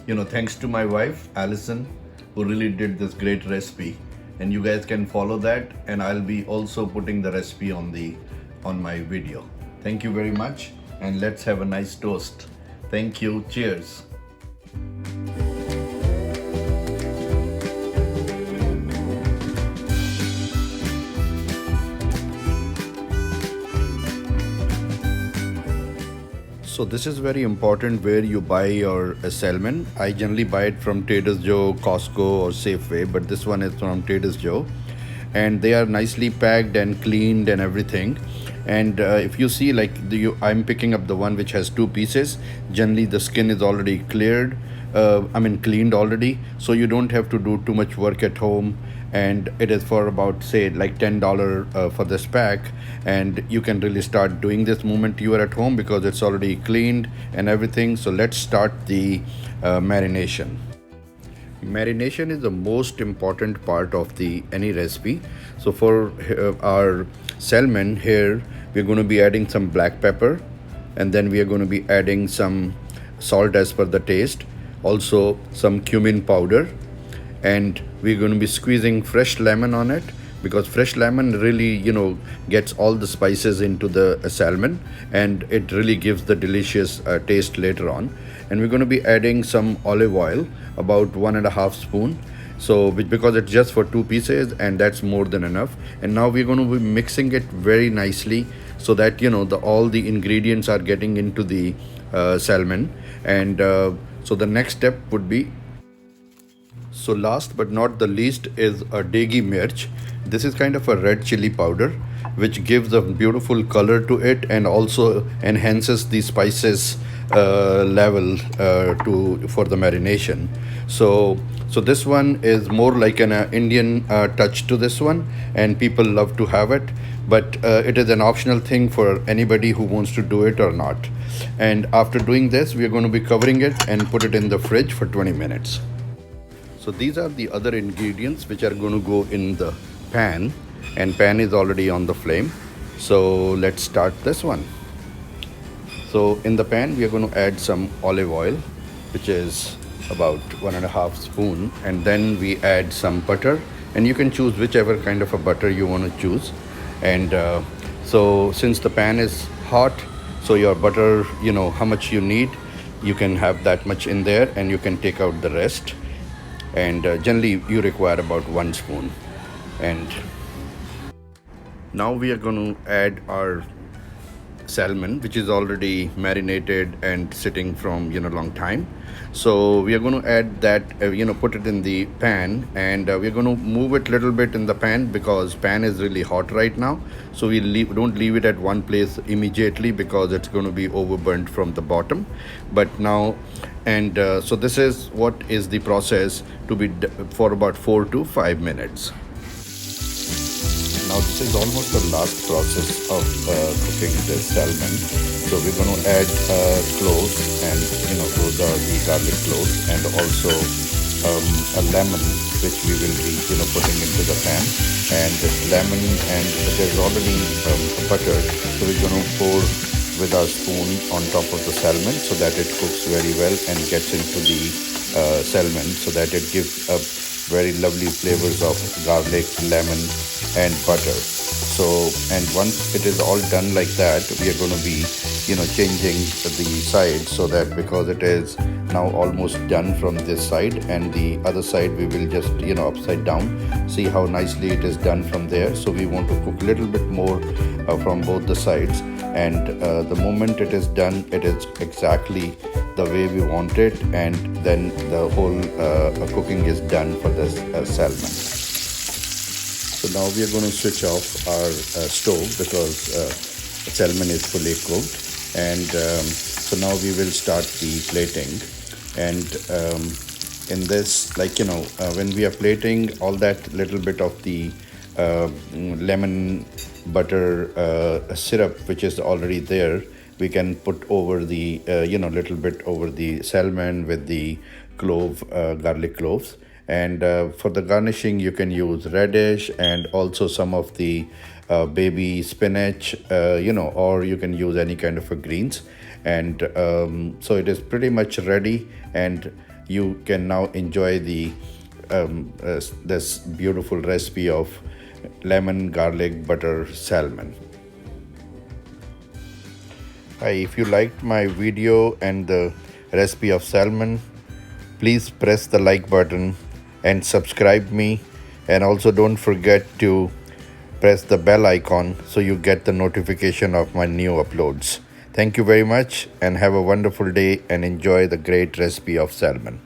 Thanks to my wife, Allison, who really did this great recipe. And you guys can follow that, and I'll be also putting the recipe on my video. Thank you very much, and let's have a nice toast. Thank you. Cheers. So this is very important where you buy your salmon. I generally buy it from Trader Joe, Costco or Safeway, but this one is from Trader Joe. And they are nicely packed and cleaned and everything. And if you see, like I'm picking up the one which has two pieces. Generally the skin is already cleared, cleaned already, so you don't have to do too much work at home. And it is for about, say, like $10 for this pack, and you can really start doing this moment you are at home because it's already cleaned and everything. So let's start the marination. Marination is the most important part of the any recipe. So for our salmon here, we're going to be adding some black pepper, and then we are going to be adding some salt as per the taste, also some cumin powder, and we're going to be squeezing fresh lemon on it, because fresh lemon really gets all the spices into the salmon, and it really gives the delicious taste later on. And we're going to be adding some olive oil, about 1.5 spoon, because it's just for two pieces and that's more than enough. And now we're going to be mixing it very nicely so that all the ingredients are getting into the salmon. And so the next step would be, so last but not the least, is a degi mirch. This is kind of a red chili powder which gives a beautiful color to it and also enhances the spices level for the marination. So this one is more like an Indian touch to this one, and people love to have it, but it is an optional thing for anybody who wants to do it or not. And after doing this, we are going to be covering it and put it in the fridge for 20 minutes. So these are the other ingredients which are going to go in the pan, and pan is already on the flame. So let's start this one. So in the pan we are going to add some olive oil, which is about 1.5 spoon, and then we add some butter, and you can choose whichever kind of a butter you want to choose. And so since the pan is hot, so your butter, how much you need, you can have that much in there and you can take out the rest. And generally you require about 1 spoon. And now we are going to add our salmon, which is already marinated and sitting from long time. So we are going to add that, put it in the pan, and we're going to move it a little bit in the pan because pan is really hot right now. So we don't leave it at one place immediately because it's going to be overburnt from the bottom. But now, and so this is what is the process to be for about 4 to 5 minutes. Now this is almost the last process of cooking the salmon. So we're going to add cloves, and those are the garlic cloves, and also a lemon, which we will be putting into the pan. And lemon, and there's already butter, so we're going to pour with our spoon on top of the salmon so that it cooks very well and gets into the salmon, so that it gives a very lovely flavors of garlic, lemon and butter. So, and once it is all done like that, we are going to be changing the side, so that because it is now almost done from this side, and the other side we will just upside down. See how nicely it is done from there. So we want to cook a little bit more from both the sides, and the moment it is done, it is exactly the way we want it, and then the whole cooking is done for this salmon. So now we are going to switch off our stove because salmon is fully cooked, and so now we will start the plating. And in this, when we are plating, all that little bit of the lemon butter syrup which is already there, we can put over the little bit over the salmon with the garlic cloves. And for the garnishing, you can use radish and also some of the baby spinach, or you can use any kind of a greens. And so it is pretty much ready, and you can now enjoy this beautiful recipe of lemon garlic butter salmon. Hi, if you liked my video and the recipe of salmon, please press the like button and subscribe me, and also don't forget to press the bell icon so you get the notification of my new uploads. Thank you very much and have a wonderful day and enjoy the great recipe of salmon.